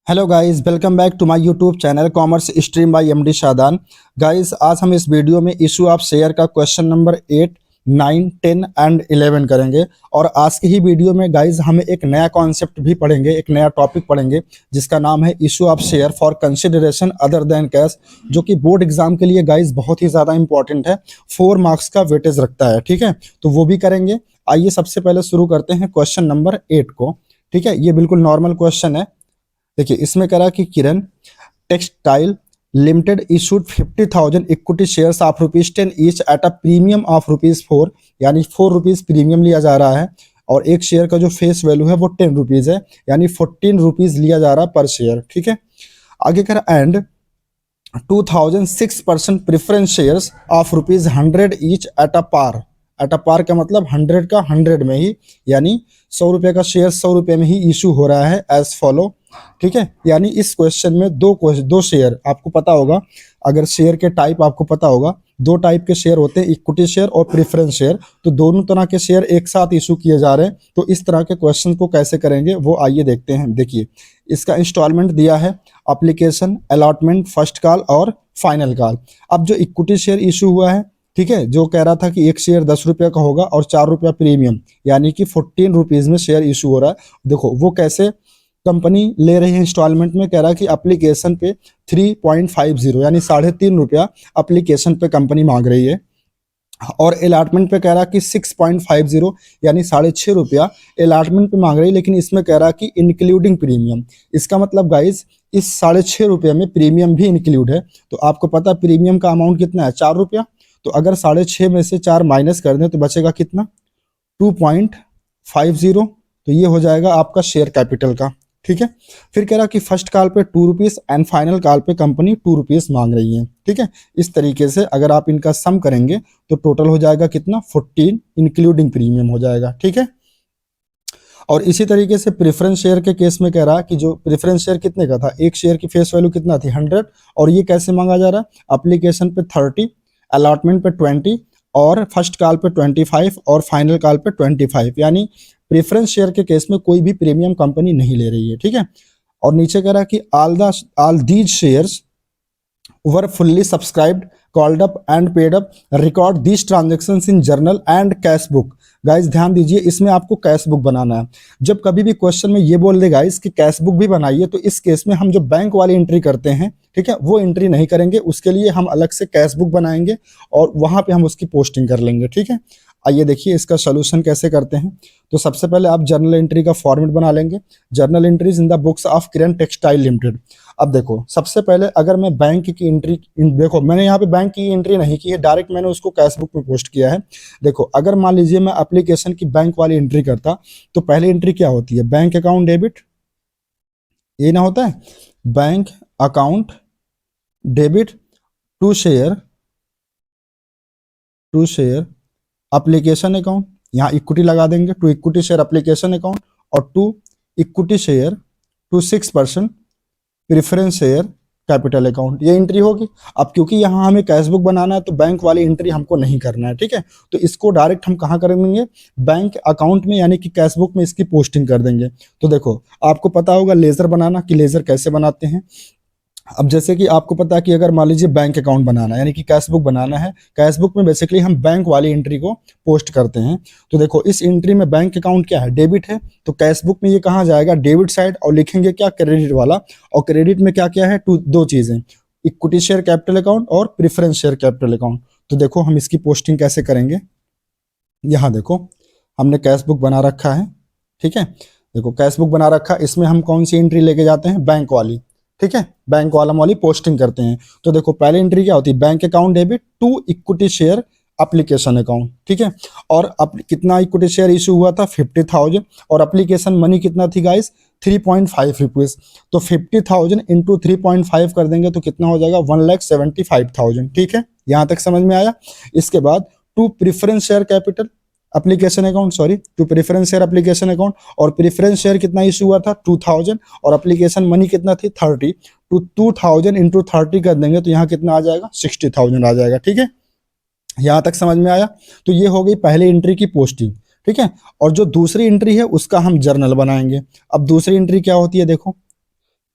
Hello guys, welcome back to my YouTube channel commerce stream by MD Shadan. Guys, आज हम इस video में issue of share का question number 8, 9, 10 and 11 करेंगे। और आज की ही वीडियो में गाइस हम एक नया कॉन्सेप्ट भी पढ़ेंगे, एक नया टॉपिक पढ़ेंगे जिसका नाम है issue of share for consideration other than cash, जो कि बोर्ड एग्जाम के लिए गाइस बहुत ही ज़्यादा इंपॉर्टेंट है। 4 मार्क्स का वेटेज रखता है, ठीक है, तो वो भी करेंगे। आइए सबसे पहले शुरू करते हैं क्वेश्चन नंबर 8 को। ठीक है, ये बिल्कुल नॉर्मल क्वेश्चन है। देखिए, इसमें कह रहा कि Kiran textile limited issued 50,000 equity shares of ₹10 each at a premium of ₹4, यानी ₹4 प्रीमियम लिया जा रहा है। और एक शेयर का जो फेस वैल्यू है वो ₹10 है, यानी ₹14 लिया जा रहा है पर शेयर। ठीक है, आगे कह रहा and 2006% preference shares of ₹100 each at a par. At a par का मतलब 100 का 100 में ही, यानी ₹100 का शेयर ₹100 में ही इशू हो रहा है एज फॉलो। ठीक है, यानी इस क्वेश्चन में दो शेयर आपको पता होगा। अगर शेयर के टाइप आपको पता होगा, 2 टाइप के शेयर होते हैं, इक्विटी शेयर और प्रेफरेंस शेयर। तो दोनों तरह के शेयर एक साथ इशू किए जा रहे हैं। तो इस तरह के क्वेश्चन को कैसे करेंगे वो आइए देखते हैं। देखिए, इसका इंस्टॉलमेंट दिया है, एप्लीकेशन, अलॉटमेंट, फर्स्ट कॉल और फाइनल कॉल। अब जो इक्विटी शेयर इशू हुआ है, ठीक है, जो कह रहा था कि एक शेयर ₹10 का होगा और ₹4 प्रीमियम, यानी कि ₹14 में शेयर इशू हो रहा है। देखो वो कैसे कंपनी ले रही है इंस्टॉलमेंट में। कह रहा है कि एप्लीकेशन पे 3.50 यानी ₹3.5 एप्लीकेशन पे कंपनी मांग रही है। और अलॉटमेंट पे कह रहा कि 6.50 यानी ₹6.5 अलॉटमेंट पे मांग रही है। लेकिन इसमें कह रहा कि इंक्लूडिंग प्रीमियम। इसका मतलब गाइस, इस ₹6.5 में प्रीमियम भी इंक्लूड है। तो आपको पता प्रीमियम का अमाउंट कितना है, ₹4। तो अगर 6.5 में से 4 माइनस कर दें तो बचेगा कितना, 2.50। तो ये हो जाएगा आपका शेयर कैपिटल का। ठीक है, फिर कह रहा कि फर्स्ट कॉल पे ₹2 एंड फाइनल कॉल पे कंपनी ₹2 मांग रही है। ठीक है, इस तरीके से अगर आप इनका सम करेंगे तो टोटल हो जाएगा कितना, 14 इंक्लूडिंग प्रीमियम हो जाएगा। ठीक है, और इसी तरीके से प्रेफरेंस शेयर के केस में कह रहा कि जो प्रेफरेंस शेयर कितने का था, एक शेयर की फेस वैल्यू कितना थी, 100। और ये कैसे मांगा जा रहा है, एप्लीकेशन पे 30, अलॉटमेंट पे 20 और फर्स्ट कॉल पे 25 और फाइनल कॉल पे 25, यानी प्रेफरेंस शेयर के केस में कोई भी प्रीमियम कंपनी नहीं ले रही है। ठीक है, और नीचे कह रहा है कि all these shares were fully subscribed, called up and paid up, record these transactions in journal and cash book. Guys ध्यान दीजिए, इसमें आपको कैश बुक बनाना है। जब कभी भी क्वेश्चन में ये बोल दे गाइस कि कैश बुक भी बनाइए, तो इस केस में हम जो बैंक वाली एंट्री करते हैं, ठीक है, वो एंट्री नहीं करेंगे। उसके लिए हम अलग से कैश बुक बनाएंगे और वहां पे हम उसकी पोस्टिंग कर लेंगे। ठीक है, आइए देखिए इसका सोल्यूशन कैसे करते हैं। तो सबसे पहले आप जर्नल एंट्री का फॉर्मेट बना लेंगे, journal entries in the books of Kiran textile limited. अब देखो, सबसे पहले अगर मैं बैंक की एंट्री, देखो मैंने यहाँ पे बैंक की एंट्री नहीं की है, डायरेक्ट मैंने उसको कैश बुक में पोस्ट किया है। देखो, अगर मान लीजिए मैं एप्लीकेशन की बैंक वाली एंट्री करता, तो पहली एंट्री क्या होती है, बैंक अकाउंट डेबिट, ये ना होता है, bank account debit to share application account, यहाँ इक्विटी लगा देंगे, to equity share application account, और to equity share to 6% preference share capital account, ये एंट्री होगी। अब क्योंकि यहाँ हमें कैश बुक बनाना है तो बैंक वाली एंट्री हमको नहीं करना है। ठीक है, तो इसको डायरेक्ट हम कहाँ कर देंगे, बैंक अकाउंट में, यानी कि कैश बुक में इसकी पोस्टिंग कर देंगे। तो देखो, आपको पता होगा लेजर बनाना, कि लेजर कैसे बनाते हैं। अब जैसे कि आपको पता है कि अगर मान लीजिए बैंक अकाउंट बनाना है, यानी कि कैश बुक बनाना है, कैश बुक में बेसिकली हम बैंक वाली एंट्री को पोस्ट करते हैं। तो देखो, इस एंट्री में बैंक अकाउंट क्या है, डेबिट है, तो कैश बुक में ये कहाँ जाएगा, डेबिट साइड, और लिखेंगे क्या, क्रेडिट वाला। और क्रेडिट में क्या क्या है, दो चीजें, इक्विटी शेयर कैपिटल अकाउंट और प्रेफरेंस शेयर कैपिटल अकाउंट। तो देखो हम इसकी पोस्टिंग कैसे करेंगे। यहाँ देखो, हमने कैश बुक बना रखा है। ठीक है, देखो कैश बुक बना रखा, इसमें हम कौन सी एंट्री लेके जाते हैं, बैंक वाली। ठीक है, बैंक वाली पोस्टिंग करते हैं। तो देखो पहले एंट्री क्या होती है, bank account debit to equity share application account. ठीक है, और अब कितना इक्विटी शेयर इशू हुआ था, 50,000, और एप्लीकेशन मनी कितना थी गाइस, ₹3.5। तो 50,000 इंटू 3.5 कर देंगे तो कितना हो जाएगा, 1,75,000। ठीक है, यहाँ तक समझ में आया। इसके बाद to preference share capital application account, sorry, to preference share application account, और प्रेफरेंस शेयर कितना इशू हुआ था, 2,000, और एप्लीकेशन मनी कितना थी, 30। तो 2,000 इंटू 30 कर देंगे तो यहाँ कितना आ जाएगा, 60,000 आ जाएगा। ठीक है, यहाँ तक समझ में आया। तो ये हो गई पहली एंट्री की पोस्टिंग। ठीक है, और जो दूसरी एंट्री है उसका हम जर्नल बनाएंगे। अब दूसरी एंट्री क्या होती है, देखो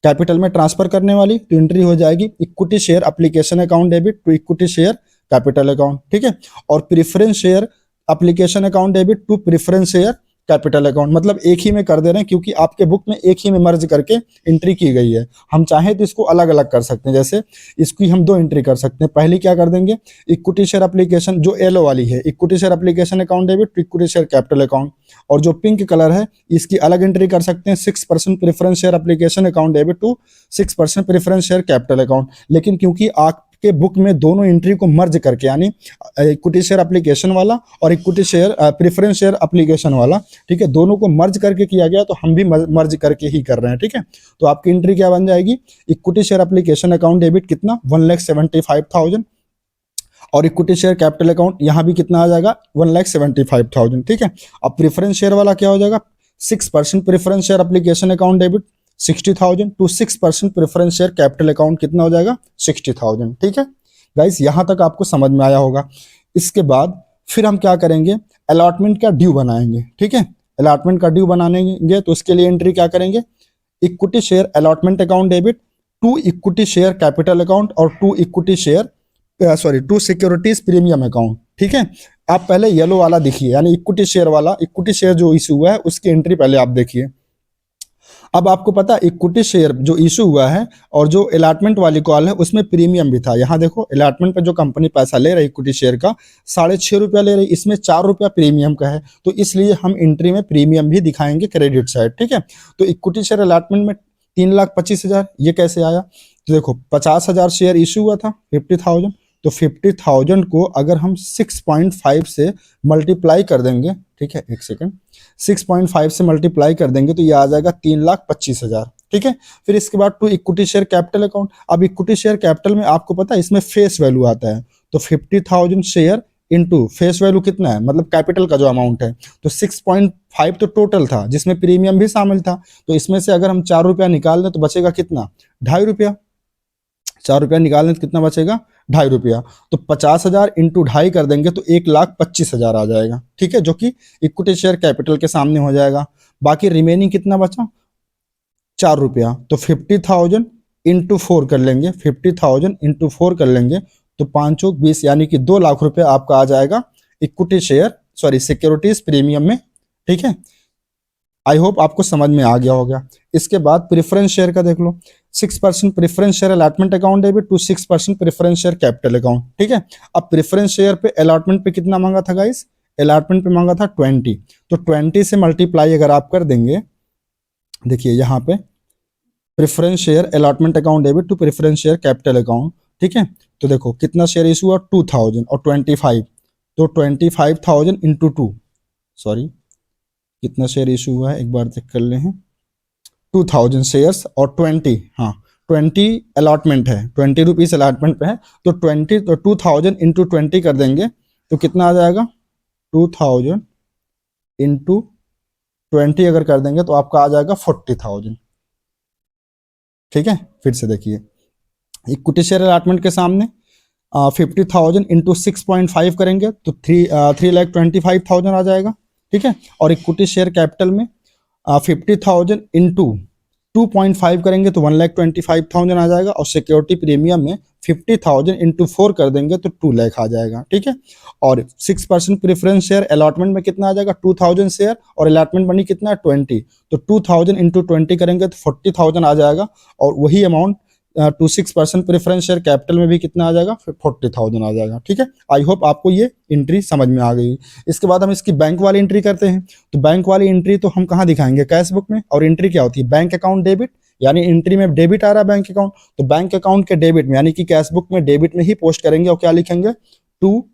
कैपिटल में ट्रांसफर करने वाली, तो एंट्री हो जाएगी equity share application account debit to equity share capital account, ठीक है। और preference share application account debit to preference share capital account, मतलब एक ही में कर दे रहे हैं क्योंकि आपके बुक में एक ही में मर्ज करके एंट्री की गई है। हम चाहें तो इसको अलग अलग कर सकते हैं, जैसे इसकी हम दो एंट्री कर सकते हैं। पहली क्या कर देंगे, इक्विटी शेयर एप्लीकेशन जो येलो वाली है, equity share application account debit to equity share capital account, और जो पिंक कलर है इसकी अलग एंट्री कर सकते हैं 6% preference share application account debit to 6% preference share capital account. लेकिन क्योंकि आपके बुक में दोनों एंट्री को मर्ज करके, यानी इक्विटी शेयर एप्लीकेशन वाला और equity share preference share application वाला, ठीक है, दोनों को मर्ज करके किया गया, तो हम भी मर्ज करके ही कर रहे हैं, ठीक है। तो आपकी एंट्री क्या बन जाएगी, equity share application account debit कितना 1,75,000, और इक्विटी शेयर कैपिटल अकाउंट यहाँ भी कितना आ जाएगा 1,75,000, ठीक है। अब प्रेफरेंस शेयर वाला क्या हो जाएगा, 6% preference share application account debit 60,000 to 6% preference share capital account कितना हो जाएगा 60,000, ठीक है। गाइस यहाँ तक आपको समझ में आया होगा। इसके बाद फिर हम क्या करेंगे, अलॉटमेंट का ड्यू बनाएंगे, ठीक है। अलॉटमेंट का ड्यू बनाएंगे तो उसके लिए एंट्री क्या करेंगे, equity share allotment account debit to equity share capital account और to equity share to securities premium account, ठीक है। आप पहले येलो वाला देखिए, यानी इक्विटी शेयर वाला, इक्विटी शेयर जो इशू हुआ है उसकी एंट्री पहले आप देखिए। अब आपको पता है इक्विटी शेयर जो इशू हुआ है और जो अलॉटमेंट वाली कॉल है उसमें प्रीमियम भी था। यहाँ देखो अलॉटमेंट पे जो कंपनी पैसा ले रही इक्विटी शेयर का 6.5 रुपया ले रही, इसमें 4 रुपया प्रीमियम का है, तो इसलिए हम एंट्री में प्रीमियम भी दिखाएंगे क्रेडिट साइड, ठीक है। तो इक्विटी शेयर अलॉटमेंट में 3,25,000 ये कैसे आया, तो देखो 50,000 शेयर इशू हुआ था 50,000, तो 50,000 को अगर हम 6.5 से मल्टीप्लाई कर देंगे, ठीक है, एक सेकंड, 6.5 से मल्टीप्लाई कर देंगे तो ये आ जाएगा 3,25,000, ठीक है। फिर इसके बाद to equity share capital account, अब इक्विटी शेयर कैपिटल में आपको पता है इसमें फेस वैल्यू आता है, तो 50,000 शेयर इनटू फेस वैल्यू कितना है, मतलब कैपिटल का जो अमाउंट है, तो 6.5 तो टोटल था जिसमें प्रीमियम भी शामिल था, तो इसमें से अगर हम 4 रुपया निकाल दें तो बचेगा कितना 2.5 रुपया, 4 रुपया निकालने तो कितना बचेगा 2.5 रुपया, तो 50,000 इंटू 2.5 कर देंगे तो 1,25,000 आ जाएगा, ठीक है, जो कि इक्विटी शेयर कैपिटल के सामने हो जाएगा। बाकी रिमेनिंग कितना बचा 4 रुपया, तो 50,000 इंटू 4 कर लेंगे, 50,000 इंटू 4 कर लेंगे तो 5 चौक 20, यानी कि 2 लाख रुपया आपका आ जाएगा इक्विटी शेयर सिक्योरिटीज प्रीमियम में, ठीक है। आई होप आपको समझ में आ गया होगा। इसके बाद प्रेफरेंस शेयर का देख लो, 6% preference share allotment account debit to 6% preference share capital account, ठीक है। अब प्रेफरेंस शेयर पे अलॉटमेंट पे कितना मांगा था गाइस, अलॉटमेंट पे मांगा था 20, तो 20 से मल्टीप्लाई अगर आप कर देंगे, देखिए यहाँ पे preference share allotment account debit to preference share capital account, ठीक है। तो देखो कितना शेयर इशू हुआ 2,000 और 25, तो 25,000 इंटू 2, सॉरी कितना शेयर इशू हुआ है एक बार चेक कर ले हैं, 2,000 शेयर्स और 20, हाँ 20 अलॉटमेंट है, 20 रुपीज़ अलॉटमेंट पे है, तो 20 तो 2,000 इंटू 20 कर देंगे तो कितना आ जाएगा 2,000 इंटू 20 अगर कर देंगे तो आपका आ जाएगा 40,000, ठीक है। फिर से देखिए इक्विटी शेयर अलॉटमेंट के सामने 50,000 इंटू 6.5 करेंगे तो 3,25,000 आ जाएगा, ठीक है। और इक्विटी शेयर कैपिटल में 50,000 इंटू 2.5 करेंगे तो 1,25,000 आ जाएगा, और सिक्योरिटी प्रीमियम में 50,000 इंटू 4 कर देंगे तो 2 लाख आ जाएगा, ठीक है। और 6% प्रेफरेंस शेयर अलॉटमेंट में कितना आ जाएगा 2,000 शेयर, और अलॉटमेंट मनी कितना है 20, तो 2,000 इंटू 20 करेंगे तो 40,000 आ जाएगा, और वही amount to 6% preference share capital में भी कितना आ जाएगा 40,000 आ जाएगा, ठीक है। आई होप आपको ये एंट्री समझ में आ गई। इसके बाद हम इसकी बैंक वाली एंट्री करते हैं, तो बैंक वाली एंट्री तो हम कहाँ दिखाएंगे कैश बुक में, और एंट्री क्या होती है बैंक अकाउंट डेबिट, यानी एंट्री में डेबिट आ रहा है बैंक अकाउंट, तो बैंक अकाउंट के डेबिट में यानी कि कैश बुक में डेबिट में ही पोस्ट करेंगे, और क्या लिखेंगे to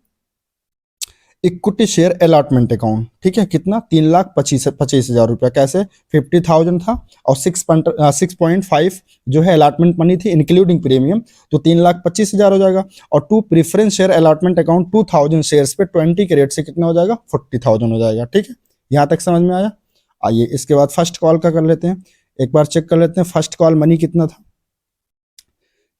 equity share allotment account, ठीक है। कितना 3,25,000 रुपया, कैसे 50,000 था और 6.5 जो है अलॉटमेंट मनी थी इंक्लूडिंग प्रीमियम, तो 3,25,000 हो जाएगा। और to preference share allotment account 2,000 shares पे 20 के रेट से कितना हो जाएगा 40,000 हो जाएगा, ठीक है। यहाँ तक समझ में आया। आइए इसके बाद फर्स्ट कॉल का कर लेते हैं, एक बार चेक कर लेते हैं फर्स्ट कॉल मनी कितना था,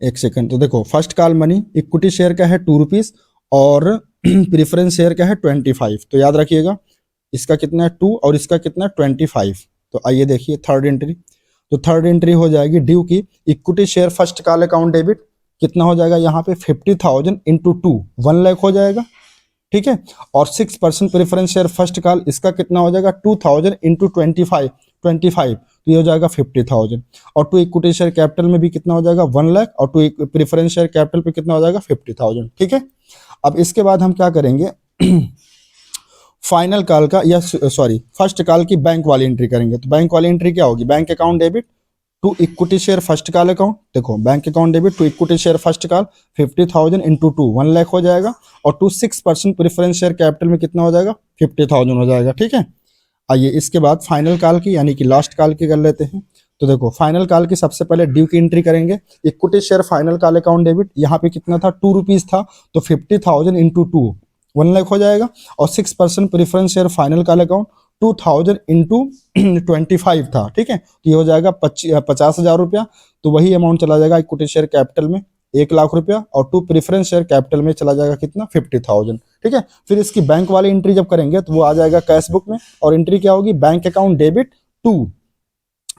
एक सेकंड। तो देखो first call money equity share का है 2 रुपीज़ और प्रेफरेंस शेयर का है 25, तो याद रखिएगा इसका कितना है 2 और इसका कितना है 25। तो आइए देखिए थर्ड एंट्री, तो थर्ड एंट्री हो जाएगी ड्यू की equity share first call account debit, कितना हो जाएगा यहाँ पे 50,000 इंटू 2 1 लाख हो जाएगा, ठीक है। और 6% प्रेफरेंस शेयर फर्स्ट कॉल, इसका कितना हो जाएगा 2000 इंटू 25, तो ये हो जाएगा 50,000। और टू इक्विटी शेयर कैपिटल में भी कितना हो जाएगा 1 लाख, और टू प्रेफरेंस शेयर कैपिटल पे कितना हो जाएगा 50,000, ठीक है। अब इसके बाद हम क्या करेंगे फाइनल कॉल का या सॉरी फर्स्ट कॉल की बैंक वाली एंट्री करेंगे। तो बैंक वाली एंट्री क्या होगी, bank account debit to equity share first call account, देखो bank account debit to equity share first call 50,000 into 2 1 lakh हो जाएगा, और टू 6% प्रेफरेंस शेयर कैपिटल में कितना हो जाएगा 50,000 हो जाएगा, ठीक है। आइए इसके बाद फाइनल कॉल की यानी कि लास्ट कॉल की कर लेते हैं। तो देखो फाइनल कॉल की सबसे पहले ड्यू की एंट्री करेंगे, equity share final call account debit, यहाँ पे कितना था 2 रुपीज था, तो 50,000 इंटू 2 1 लाख हो जाएगा, और 6% preference share final call account 2000 into 25 था, ठीक है। तो ये हो जाएगा 50,000 रुपया, तो वही अमाउंट चला जाएगा इक्विटी शेयर कैपिटल में 1 लाख रुपया, और टू प्रेफरेंस शेयर कैपिटल में चला जाएगा कितना 50,000, ठीक है। फिर इसकी बैंक वाली एंट्री जब करेंगे तो वो आ जाएगा कैश बुक में, और एंट्री क्या होगी bank account debit to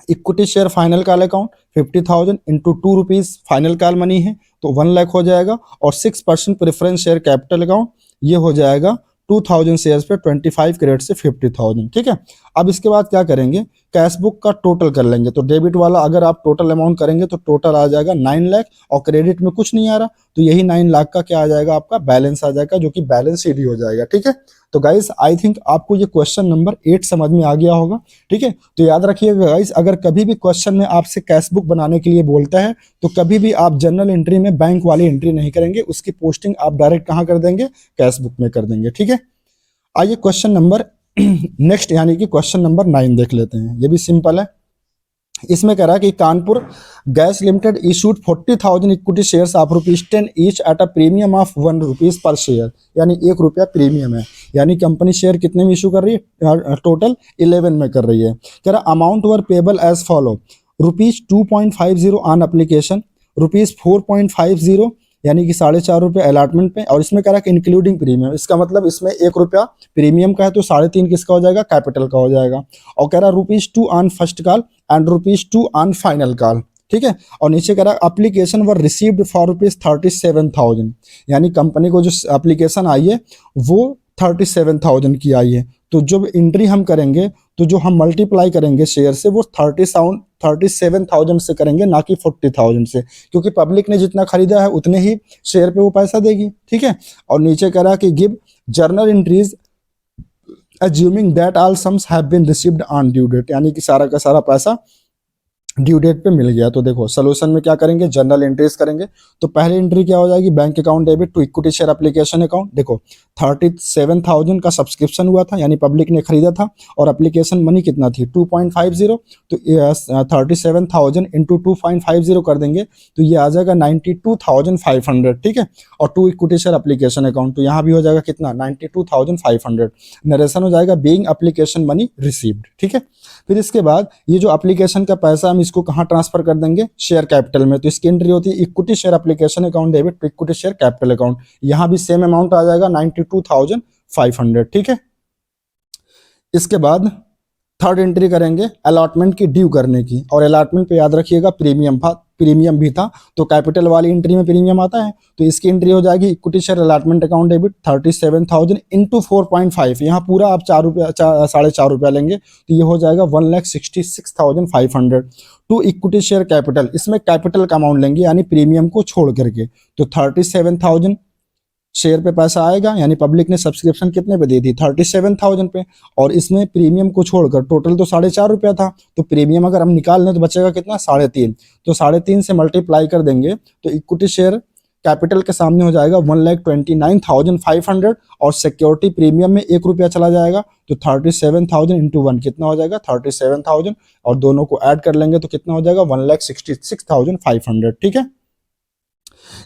equity share final call account 50,000 into 2 rupees final call money है, तो 1 लाख हो जाएगा, और 6% प्रेफरेंस शेयर कैपिटल अकाउंट ये हो जाएगा 2000 शेयर्स पे 25 क्रेडिट से 50,000, ठीक है। अब इसके बाद क्या करेंगे कैश बुक का टोटल कर लेंगे। तो डेबिट वाला अगर आप टोटल अमाउंट करेंगे तो टोटल आ जाएगा 9 लाख, और क्रेडिट में कुछ नहीं आ रहा, तो यही 9 लाख का क्या आ जाएगा आपका बैलेंस आ जाएगा, जो कि बैलेंस शीट ही हो जाएगा, ठीक है। तो गाइस आई थिंक आपको ये क्वेश्चन नंबर 8 समझ में आ गया होगा, ठीक है। तो याद रखिएगा गाइस, अगर कभी भी क्वेश्चन में आपसे कैश बुक बनाने के लिए बोलता है तो कभी भी आप जनरल एंट्री में बैंक वाली एंट्री नहीं करेंगे, उसकी पोस्टिंग आप डायरेक्ट कहाँ कर देंगे कैश बुक में कर देंगे, ठीक है। आइए क्वेश्चन नंबर नेक्स्ट यानी कि क्वेश्चन नंबर 9 देख लेते हैं, ये भी सिंपल है। इसमें कह रहा है कि Kanpur gas limited issued 40,000 equity shares of ₹10 each at a premium of 1 rupees per share, यानी 1 रुपया प्रीमियम है, यानी कंपनी शेयर कितने में इशू कर रही है टोटल 11 में कर रही है। कह रहा amount were payable as follow ₹2.50 on application, ₹4.50 यानी कि 4.5 रुपये अलॉटमेंट पे, और इसमें कह रहा है कि इंक्लूडिंग प्रीमियम, इसका मतलब इसमें 1 रुपया प्रीमियम का है तो 3.5 किसका हो जाएगा कैपिटल का हो जाएगा। और कह रहा ₹2 on first call and ₹2 on final call, ठीक है। और नीचे कह रहा है एप्लीकेशन वर रिसीव्ड फॉर ₹37,000, यानी कंपनी को जो एप्लीकेशन आई है वो 37,000 की आई है। तो जब एंट्री हम करेंगे तो जो हम मल्टीप्लाई करेंगे शेयर से वो 37,000 से करेंगे, ना कि 40,000 से, क्योंकि पब्लिक ने जितना खरीदा है उतने ही शेयर पे वो पैसा देगी, ठीक है। और नीचे कह रहा है कि give journal entries assuming that all sums have been received on due date, यानी कि सारा का सारा पैसा ड्यू डेट पे मिल गया। तो देखो सोल्यूशन में क्या करेंगे जनरल एंट्रीज करेंगे। तो पहली एंट्री क्या हो जाएगी bank account debit to equity share application account, देखो 37,000 का सब्सक्रिप्शन हुआ था, यानी पब्लिक ने खरीदा था, और एप्लीकेशन मनी कितना थी 2.50, तो 37,000 इंटू 2.50 कर देंगे तो ये आ जाएगा 92,500, ठीक है। और to equity share application account, तो यहाँ भी हो जाएगा कितना 92,500, नरेशन हो जाएगा बीइंग एप्लीकेशन मनी रिसीव्ड, ठीक है। फिर इसके बाद ये जो एप्लीकेशन का पैसा हम इसको कहाँ ट्रांसफर कर देंगे शेयर कैपिटल में, तो इसकी एंट्री होती है equity share application account debit to equity share capital account, यहाँ भी सेम अमाउंट आ जाएगा 92,500, ठीक है। इसके बाद थर्ड एंट्री करेंगे अलॉटमेंट की ड्यू करने की, और अलॉटमेंट पे याद रखिएगा प्रीमियम भी था, तो कैपिटल वाली एंट्री में प्रीमियम आता है, तो इसकी एंट्री हो जाएगी equity share allotment account debit 37,000 into 4.5, यहाँ पूरा आप 4.5 रुपया लेंगे तो ये हो जाएगा 1,66,500 टू इक्विटी शेयर कैपिटल, इसमें कैपिटल का अमाउंट लेंगे यानी प्रीमियम को छोड़ करके, तो 37,000 शेयर पे पैसा आएगा, यानी पब्लिक ने सब्सक्रिप्शन कितने पे दी थी 37,000 पे, और इसमें प्रीमियम को छोड़कर टोटल तो 4.5 रुपया था, तो प्रीमियम अगर हम निकाल लें तो बचेगा कितना 3.5, तो 3.5 से मल्टीप्लाई कर देंगे तो इक्विटी शेयर कैपिटल के सामने हो जाएगा 1,29,500, और सिक्योरिटी प्रीमियम में 1 रुपया चला जाएगा, तो 37,000 इंटू 1 कितना हो जाएगा 37,000, और दोनों को ऐड कर लेंगे तो कितना हो जाएगा 1,66,500, ठीक है।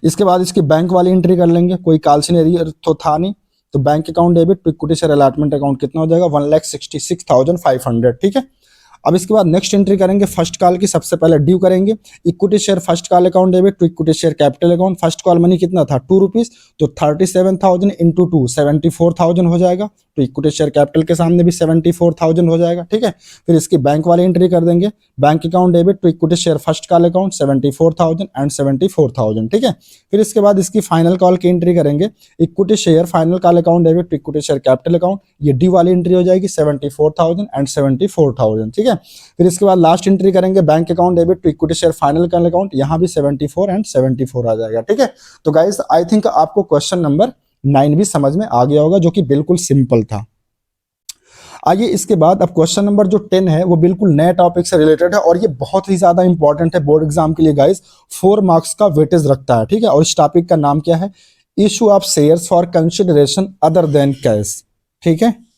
इसके बाद इसकी बैंक वाली एंट्री कर लेंगे, कोई काल्सिन एरियर तो था नहीं, तो bank account debit to equity share allotment account कितना हो जाएगा 1,66,500, ठीक है। अब इसके बाद नेक्स्ट एंट्री करेंगे फर्स्ट कॉल की, सबसे पहले ड्यू करेंगे equity share first call account debit to equity share capital account, first call money कितना था 2 रुपीज, तो 37,000 इंटू 2 74,000 हो जाएगा, तो तो इक्विटी शेयर कैपिटल के सामने भी 74,000 हो जाएगा, ठीक है। फिर इसकी बैंक वाली एंट्री कर देंगे, bank account debit to equity share first call account 74,000 and 74,000, ठीक है। फिर इसके बाद इसकी फाइनल कॉल की एंट्री करेंगे, equity share final call account debit to equity share capital account, ये डी वाली एंट्री हो जाएगी 74,000 एंड 74,000, ठीक है। फिर इसके बाद लास्ट एंट्री करेंगे bank account debit to equity share final call account, यहाँ भी 74 एंड 74 आ जाएगा, ठीक है। तो गाइस आई थिंक आपको क्वेश्चन नंबर 9 भी समझ में आ गया होगा, जो कि बिल्कुल सिंपल था। आइए इसके बाद अब क्वेश्चन नंबर जो 10 है वो बिल्कुल नए टॉपिक से रिलेटेड है और ये बहुत ही ज्यादा इंपॉर्टेंट है बोर्ड एग्जाम के लिए गाइस, 4 मार्क्स का वेटेज रखता है, ठीक है। और इस टॉपिक का नाम क्या है, issue of shares for consideration other than cash, ठीक है।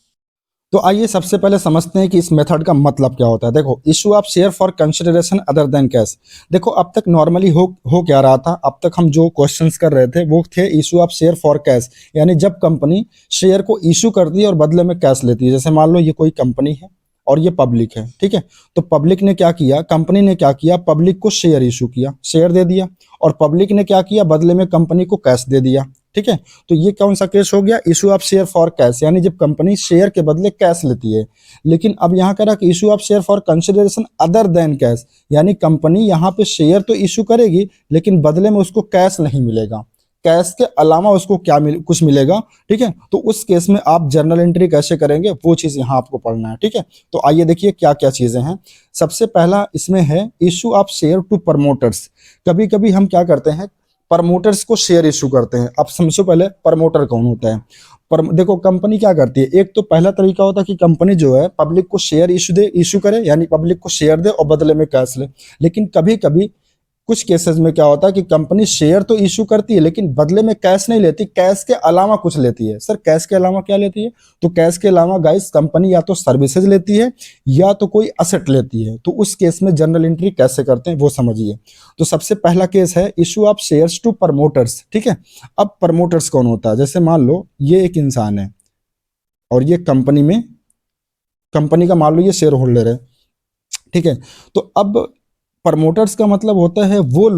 तो आइए सबसे पहले समझते हैं कि इस मेथड का मतलब क्या होता है। देखो, issue of share for consideration other than cash, देखो अब तक नॉर्मली हो क्या रहा था, अब तक हम जो क्वेश्चंस कर रहे थे वो थे issue of share for cash, यानी जब कंपनी शेयर को इशू करती है और बदले में कैश लेती है। जैसे मान लो ये कोई कंपनी है और ये पब्लिक है, ठीक है। तो पब्लिक ने क्या किया, कंपनी ने क्या किया, पब्लिक को शेयर इशू किया, शेयर दे दिया, और पब्लिक ने क्या किया, बदले में कंपनी को कैश दे दिया, ठीक है। तो ये कौन सा केस हो गया, issue of share for cash, यानी जब कंपनी शेयर के बदले कैश लेती है। लेकिन अब यहाँ कह रहा कि issue of share for consideration other than cash, यानी कंपनी यहाँ पे शेयर तो इशू करेगी लेकिन बदले में उसको कैश नहीं मिलेगा, कैश के अलावा उसको क्या कुछ मिलेगा, ठीक है। तो उस केस में आप जर्नल एंट्री कैसे करेंगे वो चीज यहाँ आपको पढ़ना है, ठीक है। तो आइए देखिए क्या क्या चीजें हैं। सबसे पहला इसमें है issue of share to promoters. कभी कभी हम क्या करते हैं, प्रमोटर्स को शेयर इशू करते हैं। अब सबसे पहले प्रमोटर कौन होता है, देखो कंपनी क्या करती है, एक तो पहला तरीका होता है कि कंपनी जो है पब्लिक को शेयर इशू करे, यानी पब्लिक को शेयर दे और बदले में कैश ले। लेकिन कभी कभी कुछ केसेस में क्या होता है कि कंपनी शेयर तो इशू करती है लेकिन बदले में कैश नहीं लेती, कैश के अलावा कुछ लेती है। सर कैश के अलावा क्या लेती है, तो कैश के अलावा गाइस कंपनी या तो सर्विसेज लेती है या तो कोई असेट लेती है। तो उस केस में जनरल एंट्री कैसे करते हैं वो समझिए। तो सबसे पहला केस है issue of shares to promoters, ठीक है। अब प्रमोटर्स कौन होता है, जैसे मान लो ये एक इंसान है और ये कंपनी का मान लो ये शेयर होल्डर है, ठीक है। तो अब प्रमोटर्स का मतलब होता है वो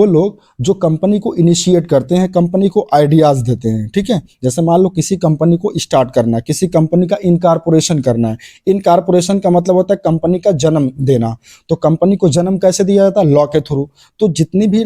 लोग जो कंपनी को इनिशिएट करते हैं, कंपनी को आइडियाज देते हैं, ठीक है। जैसे मान लो किसी कंपनी को स्टार्ट करना है, किसी कंपनी का इनकॉर्पोरेशन करना है। इनकॉर्पोरेशन का मतलब होता है कंपनी का जन्म देना। तो कंपनी को जन्म कैसे दिया जाता है, लॉ के थ्रू। तो जितनी भी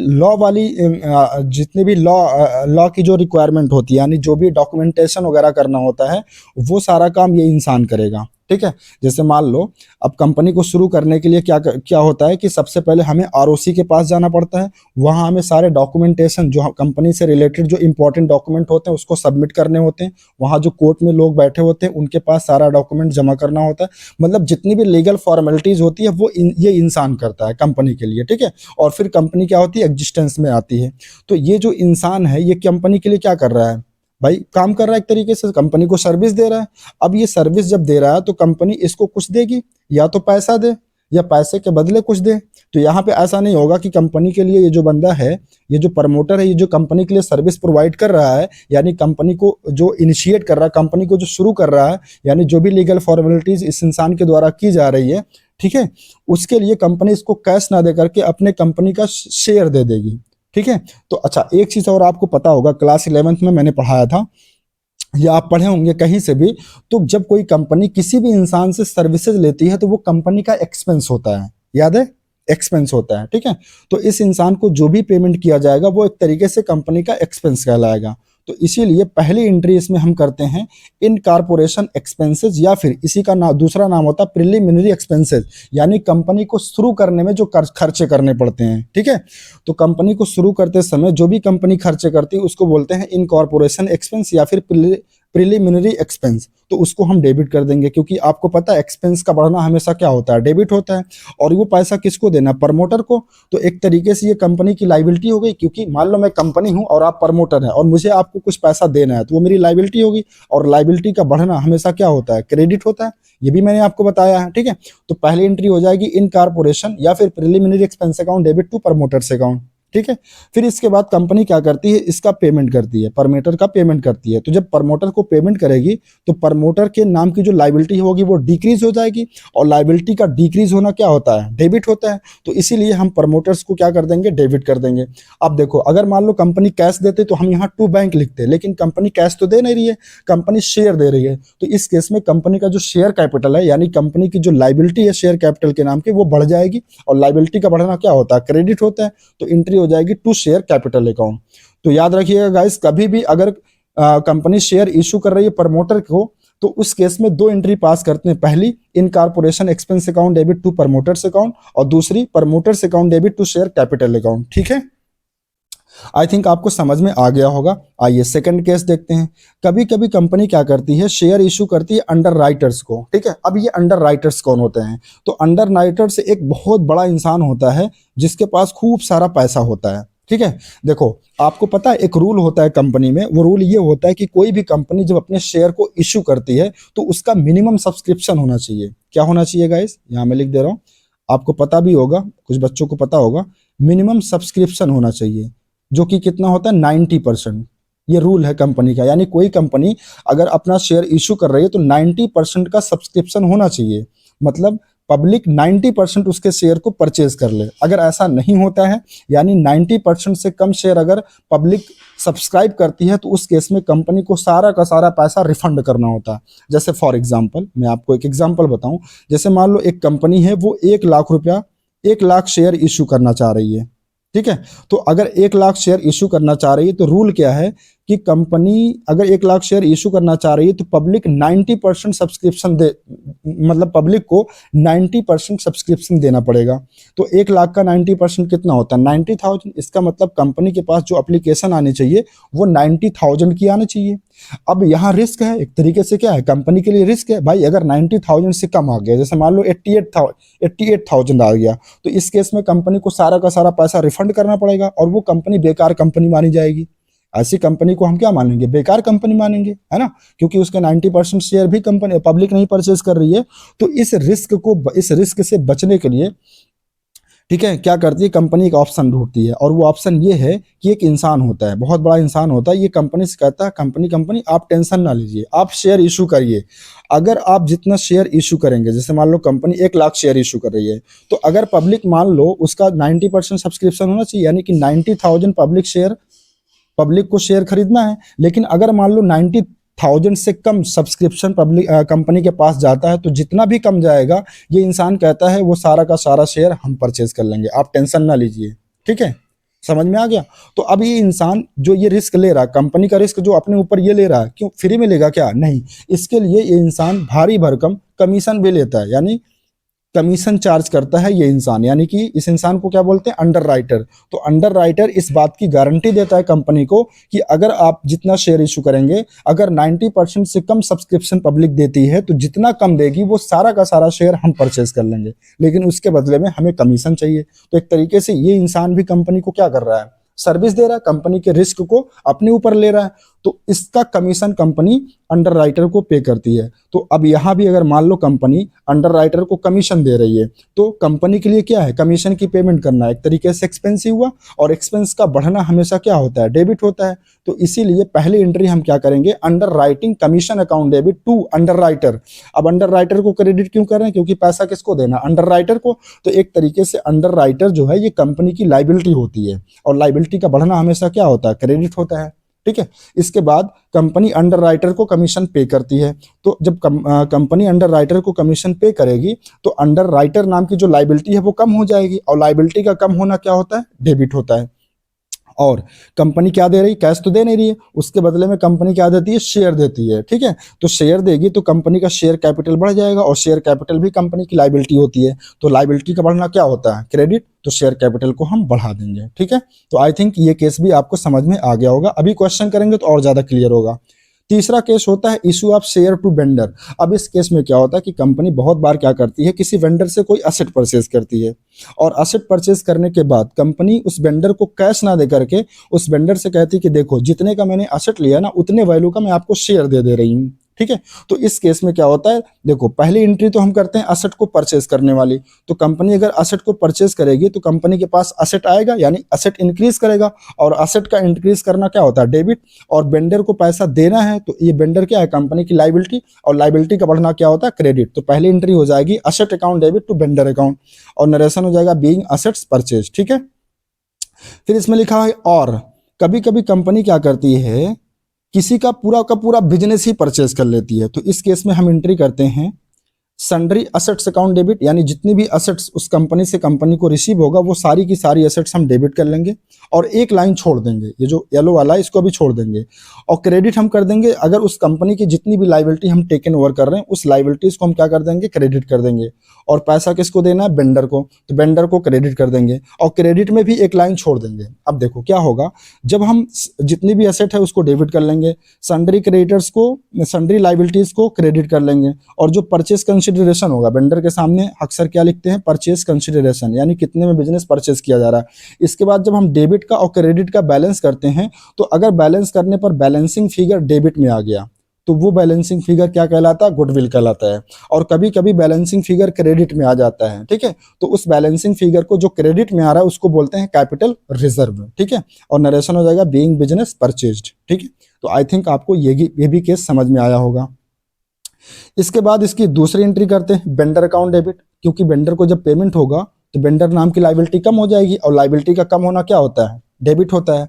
लॉ की जो रिक्वायरमेंट होती है, यानी जो भी डॉक्यूमेंटेशन वगैरह करना होता है वो सारा काम ये इंसान करेगा, ठीक है। जैसे मान लो अब कंपनी को शुरू करने के लिए क्या होता है कि सबसे पहले हमें आरओसी के पास जाना पड़ता है, वहां हमें सारे डॉक्यूमेंटेशन जो कंपनी से रिलेटेड जो इंपॉर्टेंट डॉक्यूमेंट होते हैं उसको सबमिट करने होते हैं। वहां जो कोर्ट में लोग बैठे होते हैं उनके पास सारा डॉक्यूमेंट जमा करना होता है। मतलब जितनी भी लीगल फॉर्मेलिटीज होती है वो ये इंसान करता है कंपनी के लिए, ठीक है। और फिर कंपनी क्या होती है, एग्जिस्टेंस में आती है। तो ये जो इंसान है ये कंपनी के लिए क्या कर रहा है भाई, काम कर रहा है, एक तरीके से कंपनी को सर्विस दे रहा है। अब ये सर्विस जब दे रहा है तो कंपनी इसको कुछ देगी, या तो पैसा दे या पैसे के बदले कुछ दे। तो यहाँ पे ऐसा नहीं होगा कि कंपनी के लिए ये जो बंदा है, ये जो प्रमोटर है, ये जो कंपनी के लिए सर्विस प्रोवाइड कर रहा है, यानी कंपनी को जो इनिशिएट कर रहा है, कंपनी को जो शुरू कर रहा है, यानी जो भी लीगल फॉर्मेलिटीज इस इंसान के द्वारा की जा रही है, ठीक है, उसके लिए कंपनी इसको कैश ना दे करके अपने कंपनी का शेयर दे देगी, ठीक है। तो अच्छा एक चीज और आपको पता होगा, क्लास 11th में मैंने पढ़ाया था या आप पढ़े होंगे कहीं से भी, तो जब कोई कंपनी किसी भी इंसान से सर्विसेज लेती है तो वो कंपनी का एक्सपेंस होता है, याद है, एक्सपेंस होता है, ठीक है। तो इस इंसान को जो भी पेमेंट किया जाएगा वो एक तरीके से कंपनी का एक्सपेंस कहलाएगा। तो इसीलिए पहली एंट्री इसमें हम करते हैं इनकॉर्पोरेशन एक्सपेंसेस, या फिर इसी का दूसरा नाम होता है प्रिलिमिनरी एक्सपेंसेस, यानी कंपनी को शुरू करने में जो खर्चे करने पड़ते हैं, ठीक है। तो कंपनी को शुरू करते समय जो भी कंपनी खर्चे करती है उसको बोलते हैं इनकॉर्पोरेशन एक्सपेंस या फिर प्रिलिमिनरी एक्सपेंस। तो उसको हम डेबिट कर देंगे, क्योंकि आपको पता है एक्सपेंस का बढ़ना हमेशा क्या होता है, डेबिट होता है। और वो पैसा किसको देना, प्रमोटर को। तो एक तरीके से ये कंपनी की लायबिलिटी हो गई, क्योंकि मान लो मैं कंपनी हूं और आप प्रमोटर हैं और मुझे आपको कुछ पैसा देना है, तो वो मेरी लायबिलिटी होगी। और लायबिलिटी का बढ़ना हमेशा क्या होता है, क्रेडिट होता है। ये भी मैंने आपको बताया है, ठीक है। तो पहली एंट्री हो जाएगी इन कॉर्पोरेशन या फिर preliminary expense account debit to promoters account. ठीक है। फिर इसके बाद कंपनी क्या करती है, इसका पेमेंट करती है, प्रमोटर का पेमेंट करती है। तो जब प्रमोटर को पेमेंट करेगी तो प्रमोटर के नाम की जो लायबिलिटी होगी वो डिक्रीज हो जाएगी, और लायबिलिटी का डिक्रीज होना क्या होता है, डेबिट होता है। तो इसीलिए हम प्रमोटर्स को क्या कर देंगे, डेबिट कर देंगे। अब देखो, अगर मान लो कंपनी कैश देते तो हम यहाँ टू बैंक लिखते, लेकिन कंपनी कैश तो दे नहीं रही है, कंपनी शेयर दे रही है। तो इस केस में कंपनी का जो शेयर कैपिटल है, यानी कंपनी की जो लायबिलिटी है शेयर कैपिटल के नाम की, वो बढ़ जाएगी। और लायबिलिटी का बढ़ना क्या होता है, क्रेडिट होता है। तो एंट्री हो जाएगी टू शेयर कैपिटल अकाउंट। तो याद रखिएगा गाइस, कभी भी अगर कंपनी शेयर इशू कर रही है प्रमोटर को, तो उस केस में दो एंट्री पास करते हैं। पहली, incorporation expense account debit to promoters account, और दूसरी promoters account debit to share capital account. ठीक है, आई थिंक आपको समझ में आ गया होगा। आइए सेकंड केस देखते हैं। कभी कभी कंपनी क्या करती है, शेयर इशू करती है अंडर राइटर्स को। ठीक है, अब ये अंडर राइटर्स कौन होते हैं, तो अंडर राइटर्स एक बहुत बड़ा इंसान होता है जिसके पास खूब सारा पैसा होता है। ठीक है, देखो आपको पता है एक रूल होता है कंपनी में, वो रूल ये होता है कि कोई भी कंपनी जब अपने शेयर को इशू करती है तो उसका मिनिमम सब्सक्रिप्शन होना चाहिए। क्या होना चाहिए गाइस, यहाँ मैं लिख दे रहा हूँ, आपको पता भी होगा, कुछ बच्चों को पता होगा, मिनिमम सब्सक्रिप्शन होना चाहिए, जो कि कितना होता है 90%। ये रूल है कंपनी का, यानी कोई कंपनी अगर अपना शेयर इशू कर रही है तो 90% का सब्सक्रिप्शन होना चाहिए, मतलब पब्लिक 90% उसके शेयर को परचेज कर ले। अगर ऐसा नहीं होता है, यानी 90% से कम शेयर अगर पब्लिक सब्सक्राइब करती है, तो उस केस में कंपनी को सारा का सारा पैसा रिफंड करना होता है। जैसे फॉर एग्जांपल, मैं आपको एक एग्जांपल बताऊं, जैसे मान लो एक कंपनी है, वो 1 लाख शेयर इशू करना चाह रही है। ठीक है, तो अगर 1 लाख शेयर इशू करना चाह रही है तो रूल क्या है कि कंपनी अगर 1 लाख शेयर इशू करना चाह रही है तो पब्लिक 90% सब्सक्रिप्शन दे, मतलब पब्लिक को 90% सब्सक्रिप्शन देना पड़ेगा। तो 1 लाख का 90% कितना होता है, 90,000। इसका मतलब कंपनी के पास जो एप्लीकेशन आनी चाहिए वो 90,000 की आनी चाहिए। अब यहाँ रिस्क है, एक तरीके से क्या है, कंपनी के लिए रिस्क है भाई। अगर 90,000 से कम आ गया, जैसे मान लो 88,000 आ गया, तो इस केस में कंपनी को सारा का सारा पैसा रिफंड करना पड़ेगा, और वो कंपनी बेकार कंपनी मानी जाएगी। ऐसी कंपनी को हम क्या मानेंगे, बेकार कंपनी मानेंगे, है ना, क्योंकि उसके 90% शेयर भी कंपनी पब्लिक नहीं परचेज कर रही है। तो इस रिस्क से बचने के लिए, ठीक है, क्या करती है कंपनी, एक ऑप्शन ढूंढती है, और वो ऑप्शन ये है कि एक इंसान होता है, बहुत बड़ा इंसान होता है, ये कंपनी से कहता है, कंपनी आप टेंशन ना लीजिए, आप शेयर इशू करिए। अगर आप जितना शेयर इशू करेंगे, जैसे मान लो कंपनी 1 लाख शेयर इशू कर रही है, तो अगर पब्लिक मान लो उसका 90% सब्सक्रिप्शन होना चाहिए, यानी कि 90,000 पब्लिक को शेयर खरीदना है। लेकिन अगर मान लो 90,000 से कम सब्सक्रिप्शन पब्लिक कंपनी के पास जाता है, तो जितना भी कम जाएगा, ये इंसान कहता है वो सारा का सारा शेयर हम परचेज कर लेंगे, आप टेंशन ना लीजिए। ठीक है, समझ में आ गया। तो अब ये इंसान जो ये रिस्क ले रहा है, कंपनी का रिस्क जो अपने ऊपर ये ले रहा है, क्यों फ्री में लेगा क्या, नहीं, इसके लिए ये इंसान भारी भरकम कमीशन भी लेता है, यानी कमीशन चार्ज करता है ये इंसान, यानी कि इस इंसान को क्या बोलते हैं, अंडर राइटर। तो अंडर राइटर इस बात की गारंटी देता है कंपनी को कि अगर आप जितना शेयर इशू करेंगे, अगर 90% से कम सब्सक्रिप्शन पब्लिक देती है, तो जितना कम देगी वो सारा का सारा शेयर हम परचेज कर लेंगे, लेकिन उसके बदले में हमें कमीशन चाहिए। तो एक तरीके से ये इंसान भी कंपनी को क्या कर रहा है, सर्विस दे रहा है, कंपनी के रिस्क को अपने ऊपर ले रहा है। तो इसका कमीशन कंपनी अंडर राइटर को पे करती है। तो अब यहां भी अगर मान लो कंपनी अंडर राइटर को कमीशन दे रही है, तो कंपनी के लिए क्या है, कमीशन की पेमेंट करना एक तरीके से एक्सपेंस ही हुआ, और एक्सपेंस का बढ़ना हमेशा क्या होता है, डेबिट होता है। तो इसीलिए पहली एंट्री हम क्या करेंगे, underwriting commission account debit to underwriter. अब अंडर राइटर को क्रेडिट क्यों कर रहे हैं, क्योंकि पैसा किसको देना, अंडर राइटर को। तो एक तरीके से अंडर राइटर जो है ये कंपनी की लायबिलिटी होती है, और लायबिलिटी का बढ़ना हमेशा क्या होता है, क्रेडिट होता है। ठीक है, इसके बाद कंपनी अंडर राइटर को कमीशन पे करती है। तो जब कंपनी अंडर राइटर को कमीशन पे करेगी, तो अंडर राइटर नाम की जो लायबिलिटी है वो कम हो जाएगी, और लायबिलिटी का कम होना क्या होता है, डेबिट होता है। और कंपनी क्या दे रही, कैश तो दे नहीं रही है, उसके बदले में कंपनी क्या देती है, शेयर देती है। ठीक है, तो शेयर देगी तो कंपनी का शेयर कैपिटल बढ़ जाएगा, और शेयर कैपिटल भी कंपनी की लायबिलिटी होती है। तो लायबिलिटी का बढ़ना क्या होता है, क्रेडिट। तो शेयर कैपिटल को हम बढ़ा देंगे। ठीक है, तो आई थिंक ये केस भी आपको समझ में आ गया होगा। अभी क्वेश्चन करेंगे तो और ज्यादा क्लियर होगा। तीसरा केस होता है issue of share to vendor. अब इस केस में क्या होता है कि कंपनी बहुत बार क्या करती है, किसी वेंडर से कोई असेट परचेज करती है, और असेट परचेज करने के बाद कंपनी उस वेंडर को कैश ना दे करके उस वेंडर से कहती है कि देखो जितने का मैंने असेट लिया ना, उतने वैल्यू का मैं आपको शेयर दे रही हूँ। ठीक है। तो इस केस में क्या होता है, देखो पहली एंट्री तो हम करते हैं असेट को परचेज करने वाली। तो कंपनी अगर असेट को परचेज करेगी तो कंपनी के पास असेट आएगा, यानी असेट इंक्रीज करेगा, और असेट का इंक्रीज करना क्या होता है, डेबिट। और वेंडर को पैसा देना है तो ये वेंडर क्या है, कंपनी की लाइबिलिटी, और लाइबिलिटी का बढ़ना क्या होता है, क्रेडिट। तो पहली एंट्री हो जाएगी asset account debit to vendor account, और नरेशन हो जाएगा बीइंग असेट्स परचेज, ठीक है। फिर इसमें लिखा है और कभी कभी कंपनी क्या करती है, किसी का पूरा बिजनेस ही परचेज कर लेती है। तो इस केस में हम एंट्री करते हैं सन्ड्री असेट्स अकाउंट डेबिट, यानी जितनी भी असेट्स उस कंपनी से कंपनी को रिसीव होगा वो सारी की सारी असेट्स हम डेबिट कर लेंगे, और एक लाइन छोड़ देंगे, ये जो येलो वाला है इसको भी छोड़ देंगे। और क्रेडिट हम कर देंगे अगर उस कंपनी की जितनी भी लाइबिलिटी हम टेकन ओवर कर रहे हैं उस लाइबिलिटीज को हम क्या कर देंगे, क्रेडिट कर देंगे। और पैसा किसको देना है, वेंडर को, तो वेंडर को क्रेडिट कर देंगे, और क्रेडिट में भी एक लाइन छोड़ देंगे। अब देखो क्या होगा, जब हम जितनी भी असेट है उसको डेबिट कर लेंगे, सन्ड्री क्रेडिटर्स को, सन्ड्री लाइबिलिटीज को क्रेडिट कर लेंगे, और जो परचेज कंसिडरेशन होगा, वेंडर के सामने अक्सर क्या लिखते हैं, परचेज कंसिडरेशन, यानी कितने में बिजनेस परचेज किया जा रहा है। इसके बाद जब हम डेबिट का और क्रेडिट का बैलेंस करते हैं, तो अगर बैलेंस करने पर बैलेंसिंग फिगर डेबिट में आ गया तो वो बैलेंसिंग फिगर क्या कहलाता है, गुडविल कहलाता है। और कभी कभी बैलेंसिंग फिगर क्रेडिट में आ जाता है, ठीक है, तो उस बैलेंसिंग फिगर को जो क्रेडिट में आ रहा है उसको बोलते हैं कैपिटल रिजर्व, ठीक है। और नरेशन हो जाएगा बीइंग बिजनेस परचेज्ड, ठीक है। तो आई थिंक आपको ये भी केस समझ में आया होगा। इसके बाद इसकी दूसरी एंट्री करते हैं वेंडर अकाउंट डेबिट, क्योंकि वेंडर को जब पेमेंट होगा तो वेंडर नाम की लाइबिलिटी कम हो जाएगी, और लाइबिलिटी का कम होना क्या होता है, डेबिट होता है।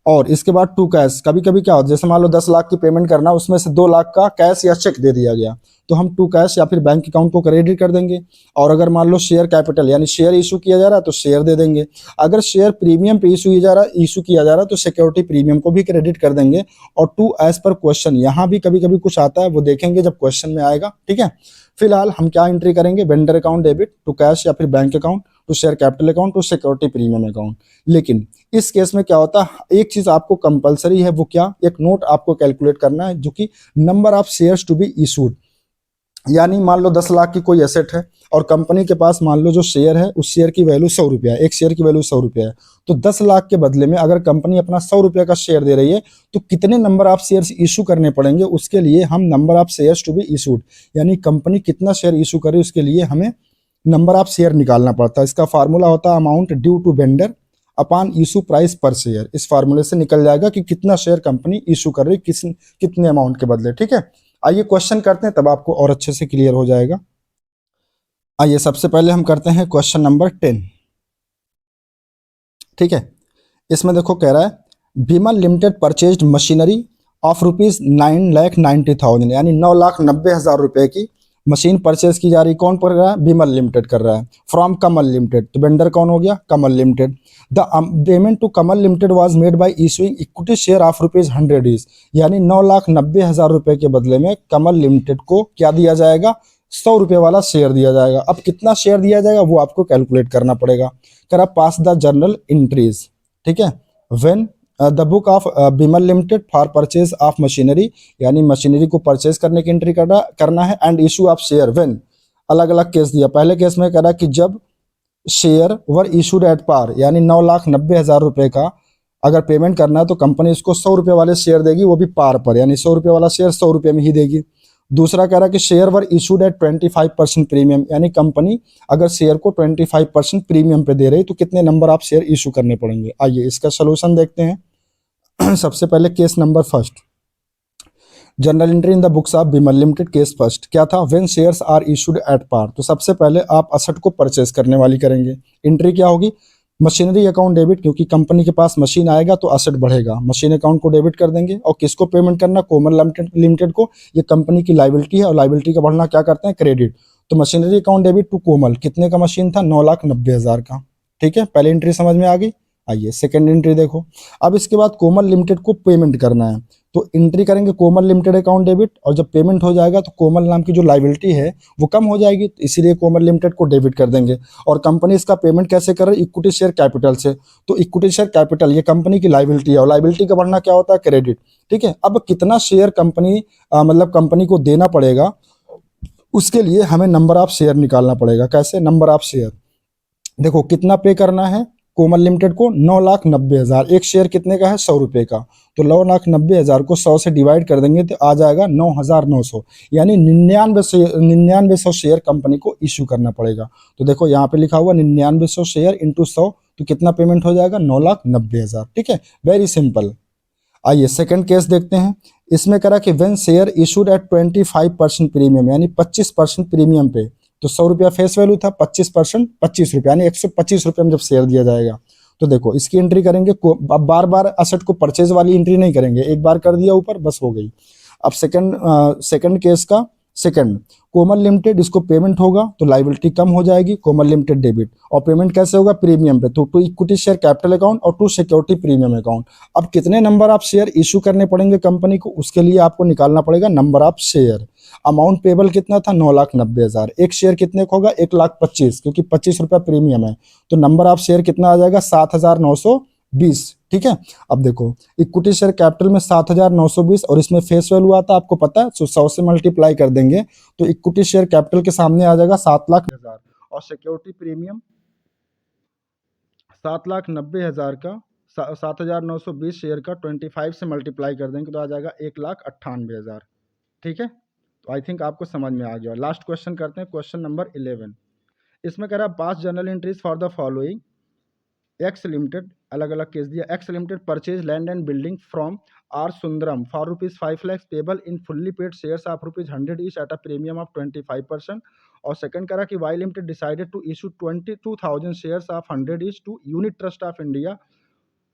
और इसके बाद टू कैश, कभी कभी क्या होता है, जैसे मान लो 10 लाख की पेमेंट करना, उसमें से 2 लाख का कैश या चेक दे दिया गया, तो हम टू कैश या फिर बैंक अकाउंट को क्रेडिट कर देंगे। और अगर मान लो शेयर कैपिटल यानी शेयर इशू किया जा रहा है तो शेयर दे देंगे। अगर शेयर प्रीमियम पे इशू किया जा रहा है तो सिक्योरिटी प्रीमियम को भी क्रेडिट कर देंगे। और टू एज पर क्वेश्चन, यहाँ भी कभी कभी कुछ आता है, वो देखेंगे जब क्वेश्चन में आएगा, ठीक है। फिलहाल हम क्या एंट्री करेंगे, vendor account debit to cash या फिर bank account to share capital account to security premium account. लेकिन इस केस में क्या होता है, एक चीज आपको कंपलसरी है, वो क्या, एक नोट आपको कैलकुलेट करना है, जो कि number of shares to be issued. यानी मान लो 10 लाख की कोई एसेट है और कंपनी के पास मान लो जो शेयर है उस शेयर की वैल्यू 100 रुपया है, एक शेयर की वैल्यू 100 रुपया है, तो 10 लाख के बदले में अगर कंपनी अपना 100 रुपया का शेयर दे रही है तो कितने नंबर ऑफ शेयर्स इशू करने पड़ेंगे, उसके लिए हम number of shares to be issued, यानी कंपनी कितना शेयर इशू करे उसके लिए हमें नंबर ऑफ शेयर निकालना पड़ता है। इसका फार्मूला होता है amount due to vendor upon issue price पर शेयर। इस फार्मूले से निकल जाएगा कि कितना शेयर कंपनी इशू कर रही है कितने अमाउंट के बदले, ठीक है। आइए क्वेश्चन करते हैं, तब आपको और अच्छे से क्लियर हो जाएगा। आइए सबसे पहले हम करते हैं क्वेश्चन नंबर 10, ठीक है। इसमें देखो कह रहा है विमल लिमिटेड परचेज्ड मशीनरी ऑफ ₹9,90,000, यानी 9,90,000 रुपए की मशीन परचेज की जा रही। कौन कर रहा है, विमल लिमिटेड कर रहा है, फ्रॉम कमल लिमिटेड, तो वेंडर कौन हो गया, Kamal limited. The payment to Kamal limited was made by issuing equity share of ₹100 each, यानी 9,90,000 रुपए के बदले में कमल लिमिटेड को क्या दिया जाएगा, 100 रुपये वाला शेयर दिया जाएगा। अब कितना शेयर दिया जाएगा वो आपको कैलकुलेट करना पड़ेगा। करा पास द जर्नल एंट्रीज, ठीक है। When the book of Vimal limited for purchase of machinery, यानी मशीनरी को परचेज करने की एंट्री करना है। And issue of share when, अलग अलग केस दिया। पहले केस में कह रहा कि जब share were issued at par, यानी 9,90,000 रुपए का अगर पेमेंट करना है तो कंपनी उसको 100 रुपये वाले शेयर देगी, वो भी पार पर, यानी 100 रुपये वाला शेयर 100 रुपये में ही देगी। दूसरा कह रहा कि share were issued eight 25% premium, यानी कंपनी अगर शेयर को 25% प्रीमियम पे दे रही तो कितने नंबर ऑफ शेयर इशू करने पड़ेंगे। आइए इसका सोल्यूशन देखते हैं। सबसे पहले case number first, general entry in the books of Vimal limited. Case first क्या था, when shares are issued at par, तो सबसे पहले आप असेट को परचेज करने वाली करेंगे। एंट्री क्या होगी, मशीनरी अकाउंट डेबिट, क्योंकि कंपनी के पास मशीन आएगा तो असेट बढ़ेगा, मशीन अकाउंट को डेबिट कर देंगे। और किसको पेमेंट करना, कोमल लिमिटेड को, ये कंपनी की लाइबिलिटी है और लाइबिलिटी का बढ़ना क्या करते हैं, क्रेडिट। तो मशीनरी अकाउंट डेबिट टू कोमल, कितने का मशीन था, 9,90,000 का, ठीक है। पहले एंट्री समझ में आ गई। आइए सेकंड एंट्री देखो। अब इसके बाद कोमल लिमिटेड को पेमेंट करना है तो एंट्री करेंगे कोमल लिमिटेड अकाउंट डेबिट, और जब पेमेंट हो जाएगा तो कोमल नाम की जो लाइबिलिटी है वो कम हो जाएगी, तो इसीलिए कोमल लिमिटेड को डेबिट कर देंगे। और कंपनी इसका पेमेंट कैसे कर रही है, इक्विटी शेयर कैपिटल से, तो इक्विटी शेयर कैपिटल ये कंपनी की लाइबिलिटी है और लाइबिलिटी का बढ़ना क्या होता है, क्रेडिट, ठीक है। अब कितना शेयर कंपनी मतलब कंपनी को देना पड़ेगा, उसके लिए हमें नंबर ऑफ शेयर निकालना पड़ेगा। कैसे, नंबर ऑफ शेयर, देखो कितना पे करना है, कोमल लिमिटेड को 9,90,000। एक शेयर कितने का है? 100 रुपये का। तो 9,90,000 को 100 से डिवाइड कर देंगे तो आ जाएगा 9,900, यानी 9900 शेयर कंपनी को इशू करना पड़ेगा। तो देखो यहाँ पे लिखा हुआ 9900 शेयर इंटू 100, तो कितना पेमेंट हो जाएगा? 9,90,000। ठीक है, वेरी सिंपल। आइए सेकंड केस देखते हैं। इसमें करा कि when share issued at 25% premium, यानी 25% प्रीमियम पे। तो 100 रुपया फेस वैल्यू था, 25% 25 रुपया, यानी 125 रुपये में जब शेयर दिया जाएगा। तो देखो इसकी एंट्री करेंगे, अब बार बार असेट को परचेज वाली एंट्री नहीं करेंगे, एक बार कर दिया ऊपर बस हो गई। अब सेकंड केस का सेकंड, कोमल लिमिटेड, इसको पेमेंट होगा तो लाइबिलिटी कम हो जाएगी, कोमल लिमिटेड डेबिट। और पेमेंट कैसे होगा? प्रीमियम पे। तो to equity share capital account और टू सिक्योरिटी प्रीमियम अकाउंट। अब कितने नंबर ऑफ शेयर इशू करने पड़ेंगे कंपनी को, उसके लिए आपको निकालना पड़ेगा number of share. Amount payable कितना था? 9,90,000। एक शेयर कितने का होगा? 1,25,000, क्योंकि 25 रुपया प्रीमियम है। तो नंबर ऑफ शेयर कितना आ जाएगा? 7,920। ठीक है, अब देखो इक्विटी शेयर कैपिटल में 7,920 और इसमें फेस वैल्यू आता है आपको पता है, तो 100 से मल्टीप्लाई कर देंगे तो इक्विटी शेयर कैपिटल के सामने आ जाएगा 7,90,000 और सिक्योरिटी प्रीमियम 7,90,000 का 7,920 शेयर का 25 से मल्टीप्लाई कर देंगे तो आ जाएगा 1,98,000। ठीक है, तो आई थिंक आपको समझ में आ गया। लास्ट क्वेश्चन करते हैं, क्वेश्चन नंबर 11। इसमें कह रहा है pass journal entries for the following. X limited, अलग अलग केस दिया। X limited purchase land and building from R Sundaram for ₹5 lakhs payable in fully paid shares of ₹100 each at a premium of 25%। और second करा कि Y limited decided to issue 22,000 shares of 100 each to unit trust of India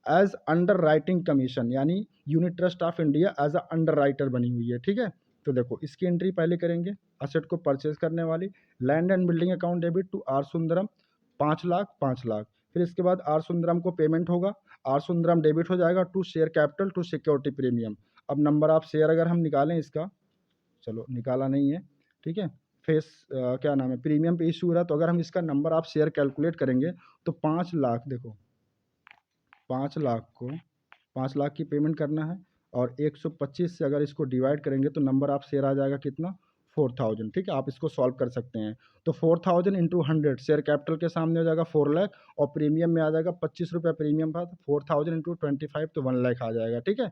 as underwriting commission, यानी unit trust of India as a under writer बनी हुई है। ठीक है, तो देखो इसकी एंट्री पहले करेंगे, असेट को परचेज करने वाली। Land and building account debit to R Sundaram 5 lakh 5 lakh. फिर इसके बाद आर सुंदरम को पेमेंट होगा, आर सुंदरम डेबिट हो जाएगा to share capital to security premium. अब नंबर ऑफ शेयर अगर हम निकालें इसका, चलो निकाला नहीं है, ठीक है, क्या नाम है, प्रीमियम पे इशू हो रहा है, तो अगर हम इसका नंबर ऑफ शेयर कैलकुलेट करेंगे तो 5 लाख, देखो 5 लाख को 5 लाख की पेमेंट करना है और 125 से अगर इसको डिवाइड करेंगे तो नंबर ऑफ शेयर आ जाएगा कितना? 4,000। ठीक है, आप इसको सॉल्व कर सकते हैं। तो 4,000 इंटू 100, शेयर कैपिटल के सामने हो जाएगा 4 लाख और प्रीमियम में आ जाएगा 25 रुपया प्रीमियम था, तो 4,000 इंटू 25 तो 1 लाख आ जाएगा। ठीक है,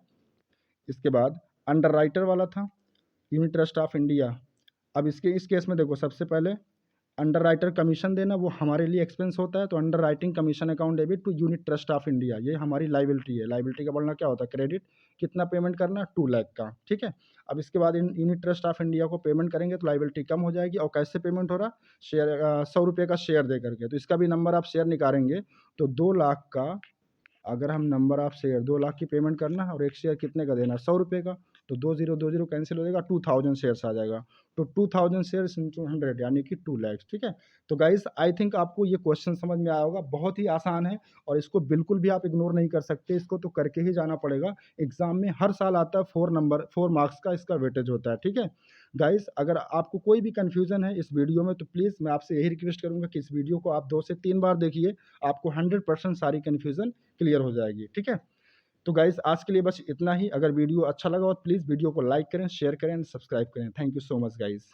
इसके बाद अंडर राइटर वाला था यूनिट ट्रस्ट ऑफ इंडिया। अब इस केस में देखो सबसे पहले अंडर राइटर कमीशन देना वो हमारे लिए एक्सपेंस होता है, तो underwriting commission account debit to unit trust of India, ये हमारी लाइबिलिटी है। लाइबिलिटी का बोलना क्या होता है? क्रेडिट। कितना पेमेंट करना? 2 लाख का। ठीक है, अब इसके बाद यूनिट ट्रस्ट ऑफ इंडिया को पेमेंट करेंगे तो लाइबिलिटी कम हो जाएगी। और कैसे पेमेंट हो रहा? शेयर 100 रुपये का शेयर दे करके। तो इसका भी नंबर आप शेयर निकालेंगे तो 2 लाख का, अगर हम नंबर ऑफ शेयर 2 लाख की पेमेंट करना है और एक शेयर कितने का देना? 100 रुपये का। तो 2 0 कैंसिल हो जाएगा, 2,000 शेयर्स आ जाएगा। तो 2,000 शेयर्स इंटू 100 यानी कि 2 लाख। ठीक है, तो गाइस आई थिंक आपको ये क्वेश्चन समझ में आया होगा, बहुत ही आसान है और इसको बिल्कुल भी आप इग्नोर नहीं कर सकते, इसको तो करके ही जाना पड़ेगा। एग्जाम में हर साल आता है, 4 मार्क्स का इसका वेटेज होता है। ठीक है गाइस, अगर आपको कोई भी कन्फ्यूजन है इस वीडियो में तो प्लीज़ मैं आपसे यही रिक्वेस्ट करूंगा कि इस वीडियो को आप 2 से 3 बार देखिए, आपको 100% सारी कन्फ्यूजन क्लियर हो जाएगी। ठीक है, तो गाइस आज के लिए बस इतना ही। अगर वीडियो अच्छा लगा हो तो प्लीज़ वीडियो को लाइक करें, शेयर करें, सब्सक्राइब करें। Thank you so much guys.